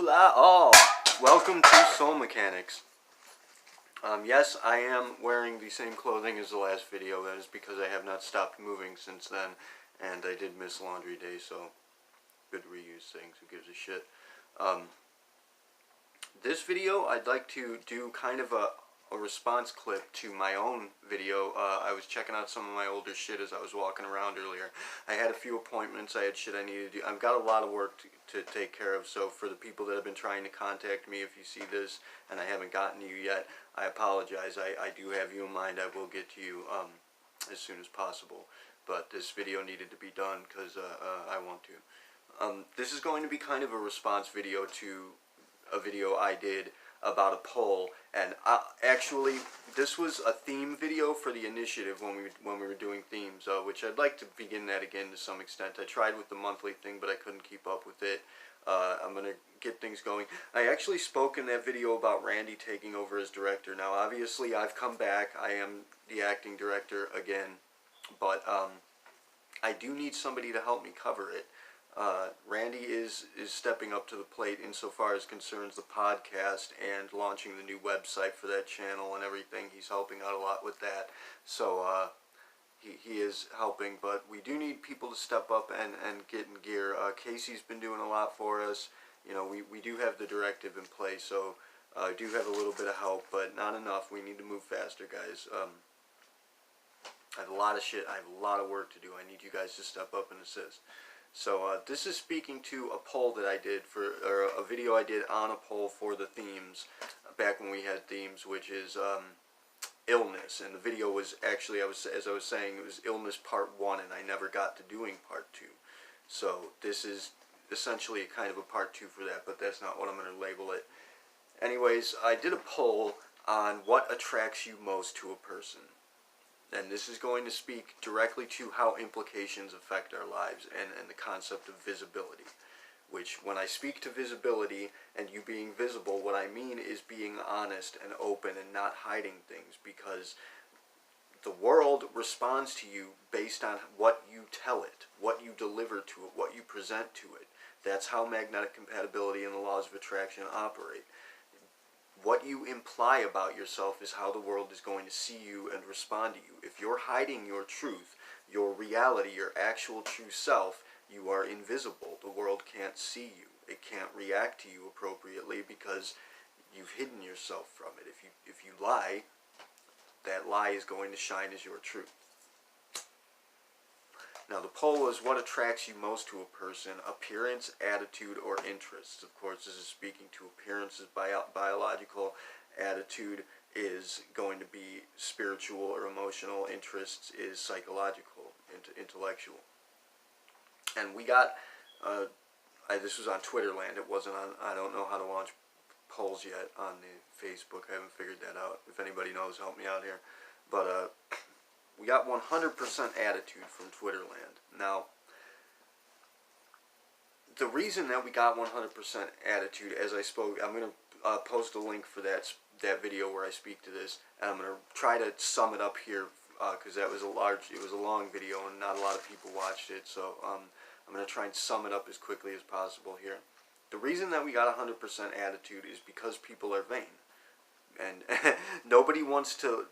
Hola all! Welcome to Soul Mechanics. Yes, I am wearing the same clothing as the last video. That is because I have not stopped moving since then, and I did miss laundry day, so good reuse things. Who gives a shit? This video, I'd like to do kind of a response clip to my own video. I was checking out some of my older shit as I was walking around earlier. I had a few appointments, I had shit I needed to do. I've got a lot of work to take care of, so for the people that have been trying to contact me, if you see this and I haven't gotten to you yet, I apologize. I do have you in mind. I will get to you as soon as possible. But this video needed to be done because I want to. This is going to be kind of a response video to a video I did about a poll, and actually this was a theme video for the initiative when we were doing themes, which I'd like to begin that again to some extent. I tried with the monthly thing, but I couldn't keep up with it. I'm gonna get things going. I actually spoke in that video about Randy taking over as director. Now obviously I've come back, I am the acting director again, but I do need somebody to help me cover it. Randy is stepping up to the plate insofar as concerns the podcast and launching the new website for that channel and everything. He's helping out a lot with that. So he is helping, but we do need people to step up and get in gear. Casey's been doing a lot for us. You know, we do have the directive in place, so I do have a little bit of help, but not enough. We need to move faster, guys. I have a lot of shit. I have a lot of work to do. I need you guys to step up and assist. So this is speaking to a poll that I did or a video I did on a poll for the themes back when we had themes, which is illness. And the video was actually, as I was saying, it was illness part 1, and I never got to doing part 2. So this is essentially a kind of a part 2 for that, but that's not what I'm going to label it. Anyways, I did a poll on what attracts you most to a person. And this is going to speak directly to how implications affect our lives and the concept of visibility. Which, when I speak to visibility and you being visible, what I mean is being honest and open and not hiding things, because the world responds to you based on what you tell it, what you deliver to it, what you present to it. That's how magnetic compatibility and the laws of attraction operate. What you imply about yourself is how the world is going to see you and respond to you. If you're hiding your truth, your reality, your actual true self, you are invisible. The world can't see you. It can't react to you appropriately because you've hidden yourself from it. If you lie, that lie is going to shine as your truth. Now the poll was, what attracts you most to a person? Appearance, attitude, or interests? Of course, this is speaking to appearances, biological. Attitude is going to be spiritual or emotional. Interests is psychological, intellectual. And we got, this was on Twitterland. It wasn't on, I don't know how to launch polls yet on the Facebook. I haven't figured that out. If anybody knows, help me out here. But, we got 100% attitude from Twitterland. Now, the reason that we got 100% attitude, as I spoke, I'm going to post a link for that video where I speak to this, and I'm going to try to sum it up here, because it was a long video and not a lot of people watched it, so I'm going to try and sum it up as quickly as possible here. The reason that we got 100% attitude is because people are vain. And nobody wants to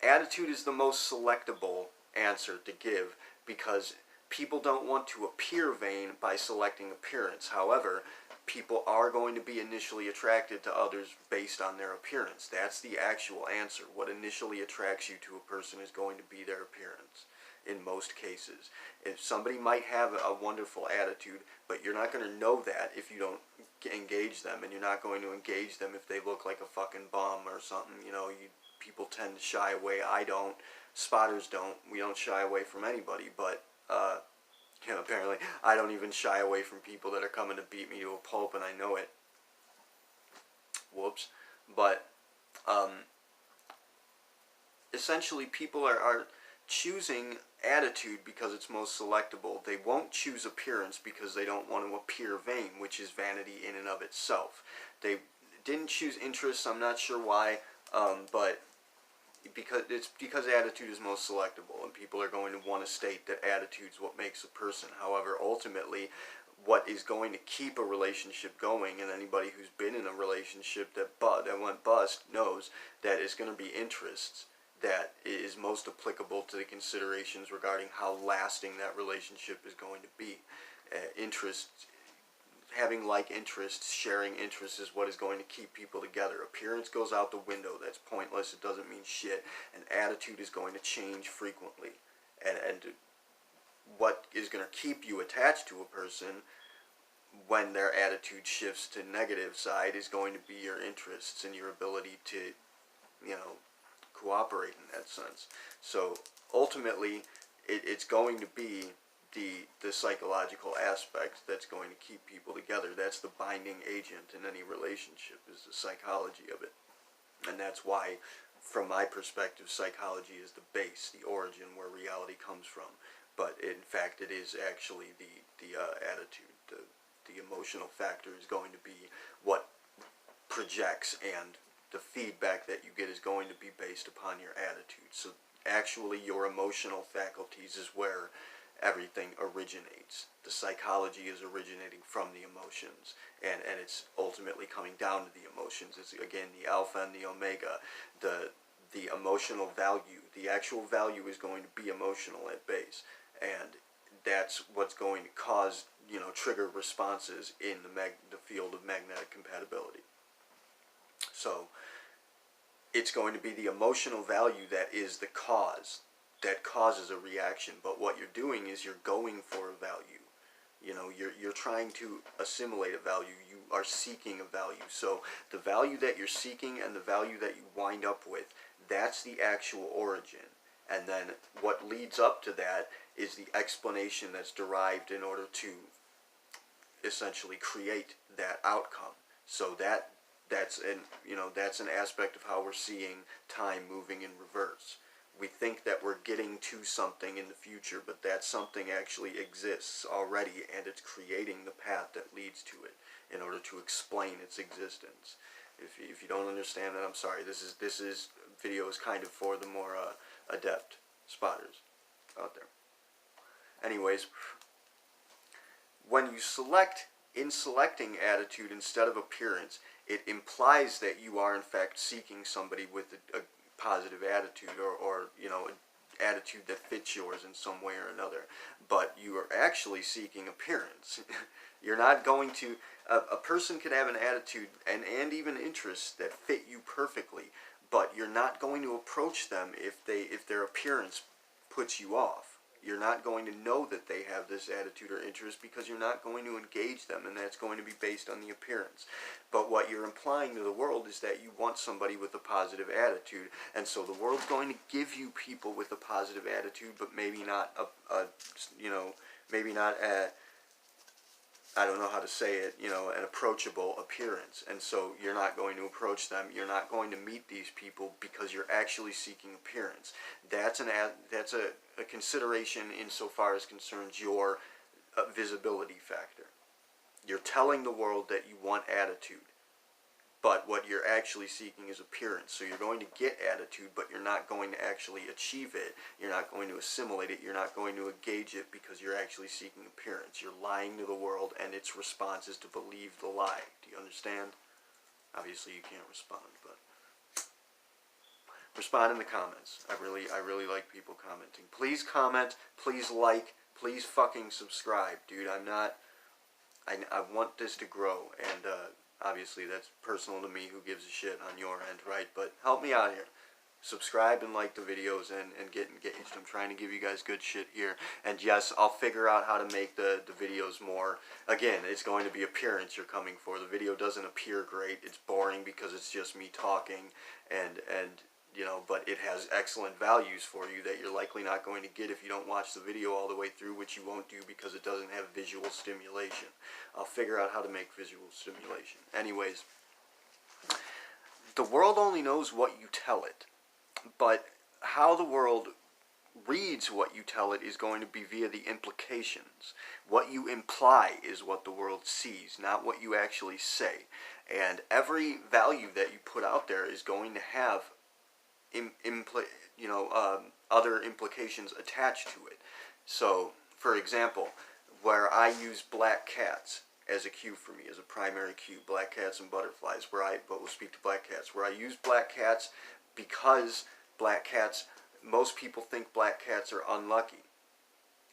attitude is the most selectable answer to give, because people don't want to appear vain by selecting appearance. However, people are going to be initially attracted to others based on their appearance. That's the actual answer. What initially attracts you to a person is going to be their appearance in most cases. If somebody might have a wonderful attitude, but you're not going to know that if you don't engage them, and you're not going to engage them if they look like a fucking bum or something. You know, people tend to shy away. I don't. Spotters don't. We don't shy away from anybody, but you know, apparently I don't even shy away from people that are coming to beat me to a pulp, and I know it. Whoops. But essentially people are choosing attitude because it's most selectable. They won't choose appearance because they don't want to appear vain, which is vanity in and of itself. They didn't choose interests. I'm not sure why, but because attitude is most selectable, and people are going to want to state that attitude is what makes a person. However, ultimately, what is going to keep a relationship going, and anybody who's been in a relationship that went bust knows that it's going to be interests that is most applicable to the considerations regarding how lasting that relationship is going to be. Interests, having like interests, sharing interests is what is going to keep people together. Appearance goes out the window. That's pointless. It doesn't mean shit. And attitude is going to change frequently. And what is going to keep you attached to a person when their attitude shifts to negative side is going to be your interests and your ability to, cooperate in that sense. So ultimately, it's going to be the psychological aspect that's going to keep people together. That's the binding agent in any relationship, is the psychology of it. And that's why, from my perspective, psychology is the base, the origin where reality comes from. But in fact, it is actually the attitude. The emotional factor is going to be what projects, and the feedback that you get is going to be based upon your attitude. So actually, your emotional faculties is where everything originates. The psychology is originating from the emotions, and it's ultimately coming down to the emotions. It's again the alpha and the omega. The emotional value, the actual value is going to be emotional at base, and that's what's going to cause, trigger responses in the field of magnetic compatibility. So it's going to be the emotional value that is the cause, that causes a reaction. But what you're doing is you're going for a value. You're trying to assimilate a value. You are seeking a value. So the value that you're seeking and the value that you wind up with, that's the actual origin. And then what leads up to that is the explanation that's derived in order to essentially create that outcome. So that's an aspect of how we're seeing time moving in reverse. We think that we're getting to something in the future, but that something actually exists already, and it's creating the path that leads to it in order to explain its existence. If you don't understand that, I'm sorry. This video is kind of for the more adept spotters out there. Anyways, when you selecting attitude instead of appearance, it implies that you are in fact seeking somebody with a positive attitude, or an attitude that fits yours in some way or another. But you are actually seeking appearance. You're not going to, a person could have an attitude and even interests that fit you perfectly, but you're not going to approach them if their appearance puts you off. You're not going to know that they have this attitude or interest because you're not going to engage them, and that's going to be based on the appearance. But what you're implying to the world is that you want somebody with a positive attitude, and so the world's going to give you people with a positive attitude, but maybe not I don't know how to say it, an approachable appearance. And so you're not going to approach them. You're not going to meet these people because you're actually seeking appearance. That's a consideration insofar as concerns your visibility factor. You're telling the world that you want attitude, but what you're actually seeking is appearance. So you're going to get attitude, but you're not going to actually achieve it. You're not going to assimilate it. You're not going to engage it because you're actually seeking appearance. You're lying to the world, and its response is to believe the lie. Do you understand? Obviously you can't respond, but respond in the comments. I really like people commenting. Please comment, please like, please fucking subscribe, dude. I want this to grow, and obviously that's personal to me. Who gives a shit on your end, right? But help me out here. Subscribe and like the videos and get engaged. I'm trying to give you guys good shit here. And yes, I'll figure out how to make the videos more. Again, it's going to be appearance you're coming for. The video doesn't appear great. It's boring because it's just me talking, and but it has excellent values for you that you're likely not going to get if you don't watch the video all the way through, which you won't do because it doesn't have visual stimulation. I'll figure out how to make visual stimulation. Anyways, the world only knows what you tell it, but how the world reads what you tell it is going to be via the implications. What you imply is what the world sees, not what you actually say. And every value that you put out there is going to have other implications attached to it. So, for example, where I use black cats as a cue for me, as a primary cue, black cats and butterflies, but we'll speak to black cats, where I use black cats because black cats, most people think black cats are unlucky.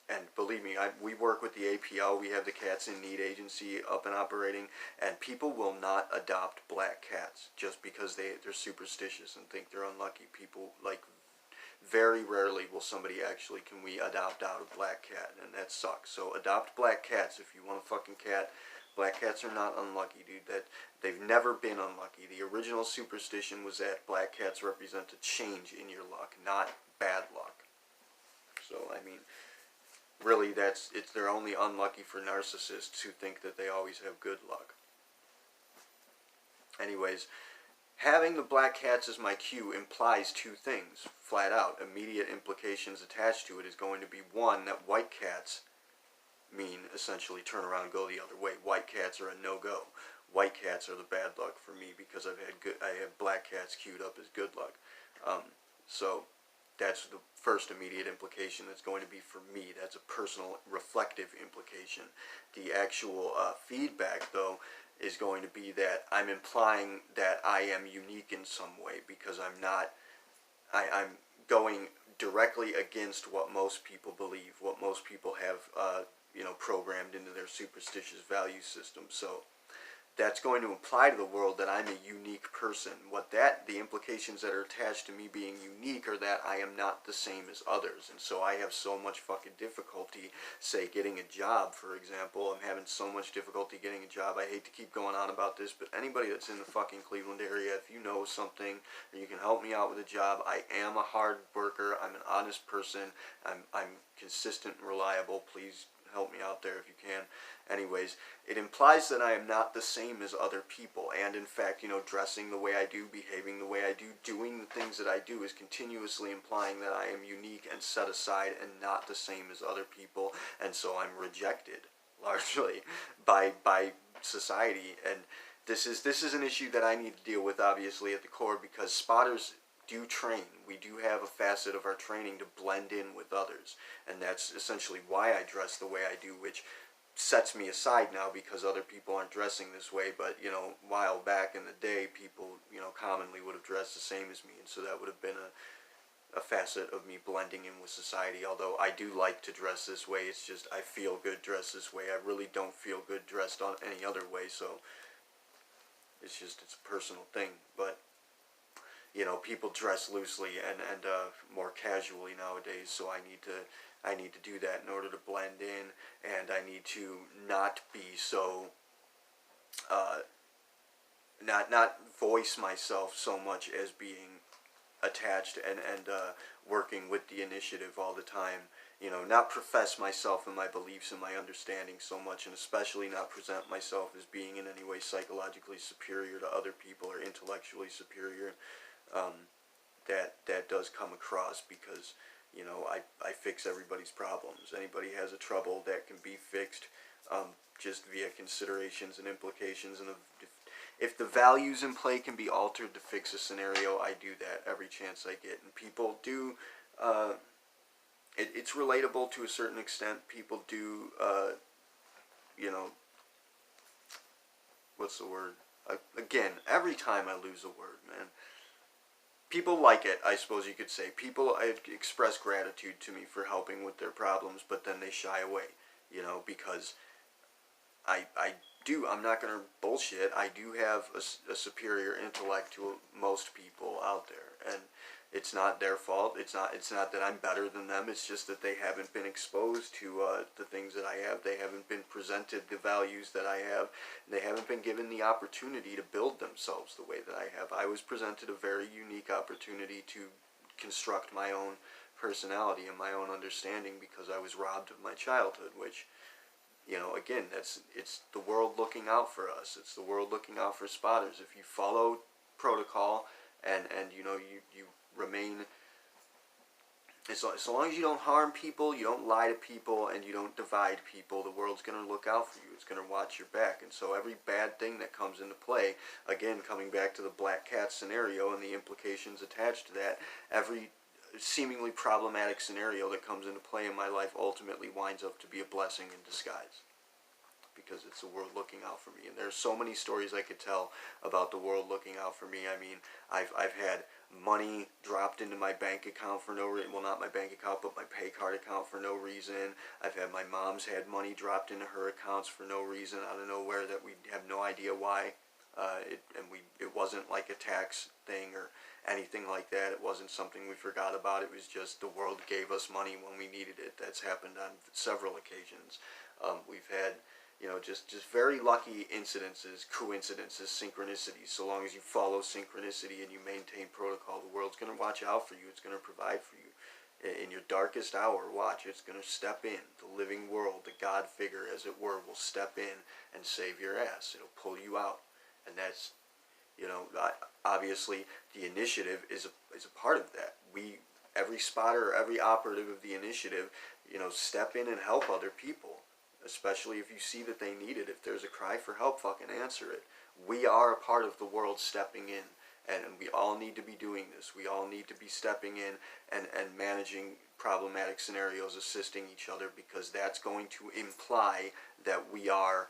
And believe me, we work with the APL, we have the Cats in Need agency up and operating, and people will not adopt black cats just because they're superstitious and think they're unlucky. People, like, very rarely will somebody actually, can we adopt out a black cat, and that sucks. So adopt black cats if you want a fucking cat. Black cats are not unlucky, dude. That they've never been unlucky. The original superstition was that black cats represent a change in your luck, not bad luck. So, I mean, really, they're only unlucky for narcissists who think that they always have good luck. Anyways, having the black cats as my cue implies two things, flat out. Immediate implications attached to it is going to be, one, that white cats mean essentially turn around and go the other way. White cats are a no-go. White cats are the bad luck for me because I have black cats queued up as good luck. So that's the first immediate implication that's going to be for me. That's a personal reflective implication. The actual feedback, though, is going to be that I'm implying that I am unique in some way because I'm going directly against what most people believe, what most people have programmed into their superstitious value system. So that's going to imply to the world that I'm a unique person. The implications that are attached to me being unique are that I am not the same as others. And so I have so much fucking difficulty, say, getting a job, for example. I'm having so much difficulty getting a job. I hate to keep going on about this, but anybody that's in the fucking Cleveland area, if you know something, or you can help me out with a job, I am a hard worker. I'm an honest person. I'm consistent and reliable. Please help me out there if you can. Anyways, it implies that I am not the same as other people, and in fact, dressing the way I do, behaving the way I do, doing the things that I do is continuously implying that I am unique and set aside and not the same as other people, and so I'm rejected largely by society. And this is an issue that I need to deal with, obviously, at the core, because spotters do train. We do have a facet of our training to blend in with others, and that's essentially why I dress the way I do, which sets me aside now because other people aren't dressing this way. But a while back in the day, people commonly would have dressed the same as me, and so that would have been a facet of me blending in with society. Although I do like to dress this way, it's just I feel good dressed this way. I really don't feel good dressed on any other way, so it's a personal thing. But people dress loosely and more casually nowadays, so I need to do that in order to blend in, and I need to not be so not voice myself so much as being attached and working with the initiative all the time. Not profess myself and my beliefs and my understanding so much, and especially not present myself as being in any way psychologically superior to other people or intellectually superior. That does come across because I fix everybody's problems. Anybody has a trouble that can be fixed just via considerations and implications, and if the values in play can be altered to fix a scenario, I do that every chance I get. And people do, it's relatable to a certain extent. People do, what's the word? Again, every time I lose a word, man. People like it, I suppose you could say. People express gratitude to me for helping with their problems, but then they shy away, because I'm not going to bullshit. I do have a superior intellect to most people out there, and it's not their fault. It's not that I'm better than them. It's just that they haven't been exposed to the things that I have. They haven't been presented the values that I have. They haven't been given the opportunity to build themselves the way that I have. I was presented a very unique opportunity to construct my own personality and my own understanding because I was robbed of my childhood, which, again, it's the world looking out for us. It's the world looking out for spotters. If you follow protocol and you remain, as long as you don't harm people, you don't lie to people, and you don't divide people, the world's going to look out for you. It's going to watch your back. And so every bad thing that comes into play, again, coming back to the black cat scenario and the implications attached to that, every seemingly problematic scenario that comes into play in my life ultimately winds up to be a blessing in disguise, because it's the world looking out for me. And there's so many stories I could tell about the world looking out for me. I mean, I've had money dropped into my bank account for no reason. Well, not my bank account, but my pay card account for no reason. I've had my mom's had money dropped into her accounts for no reason, out of nowhere, that we have no idea why. It wasn't like a tax thing or anything like that. It wasn't something we forgot about. It was just the world gave us money when we needed it. That's happened on several occasions. We've had, just very lucky incidences, coincidences, synchronicities. So long as you follow synchronicity and you maintain protocol, the world's going to watch out for you. It's going to provide for you. In your darkest hour, watch, it's going to step in. The living world, the God figure, as it were, will step in and save your ass. It'll pull you out. And that's, obviously the initiative is a part of that. Every spotter or every operative of the initiative, step in and help other people. Especially if you see that they need it. If there's a cry for help, fucking answer it. We are a part of the world stepping in, and we all need to be doing this. We all need to be stepping in and managing problematic scenarios, assisting each other, because that's going to imply that we are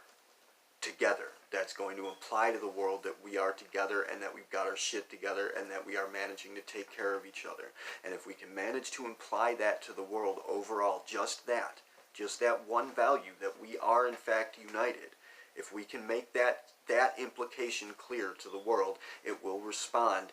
together. That's going to imply to the world that we are together and that we've got our shit together and that we are managing to take care of each other. And if we can manage to imply that to the world overall, just that one value, that we are in fact united, if we can make that implication clear to the world, it will respond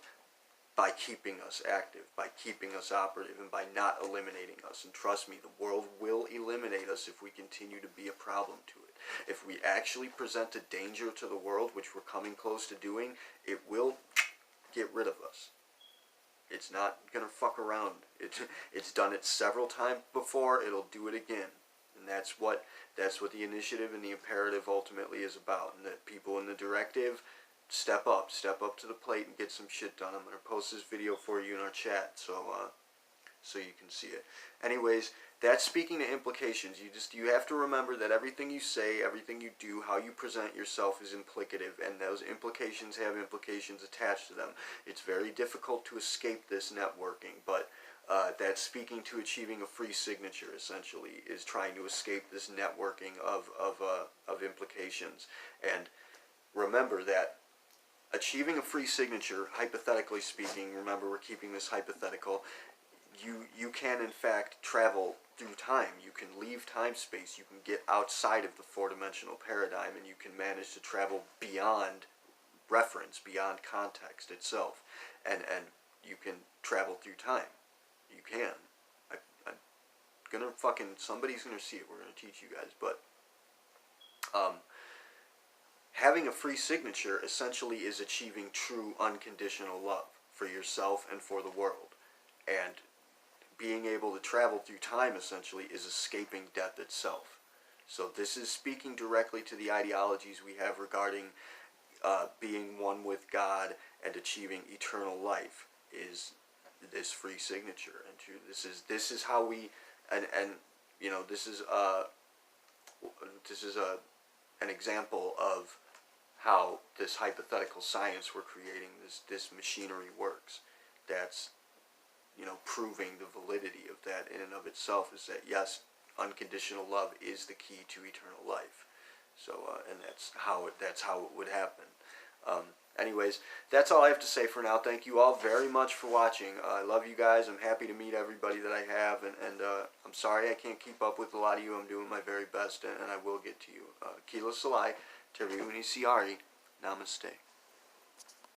by keeping us active, by keeping us operative, and by not eliminating us. And trust me, the world will eliminate us if we continue to be a problem to it. If we actually present a danger to the world, which we're coming close to doing, it will get rid of us. It's not going to fuck around. It's done it several times before. It'll do it again. And that's what the initiative and the imperative ultimately is about. And that people in the directive step up to the plate and get some shit done. I'm going to post this video for you in our chat so you can see it. Anyways, that's speaking to implications. You have to remember that everything you say, everything you do, how you present yourself is implicative, and those implications have implications attached to them. It's very difficult to escape this networking, but that's speaking to achieving a free signature, essentially, is trying to escape this networking of implications. And remember that achieving a free signature, hypothetically speaking, remember we're keeping this hypothetical, you can in fact travel through time. You can leave time space. You can get outside of the four-dimensional paradigm, and you can manage to travel beyond reference, beyond context itself, and you can travel through time. You can. I'm gonna somebody's gonna see it. We're gonna teach you guys, but having a free signature essentially is achieving true unconditional love for yourself and for the world. And being able to travel through time essentially is escaping death itself. So this is speaking directly to the ideologies we have regarding being one with God and achieving eternal life, is this free signature. And this is how we this is an example of how this hypothetical science we're creating, this machinery works. That's proving the validity of that in and of itself, is that yes, unconditional love is the key to eternal life. So and that's how it would happen. Anyways, that's all I have to say for now. Thank you all very much for watching. I love you guys. I'm happy to meet everybody that I have, and I'm sorry I can't keep up with a lot of you. I'm doing my very best, and I will get to you. Keelah, Taerve, siari, Namasté.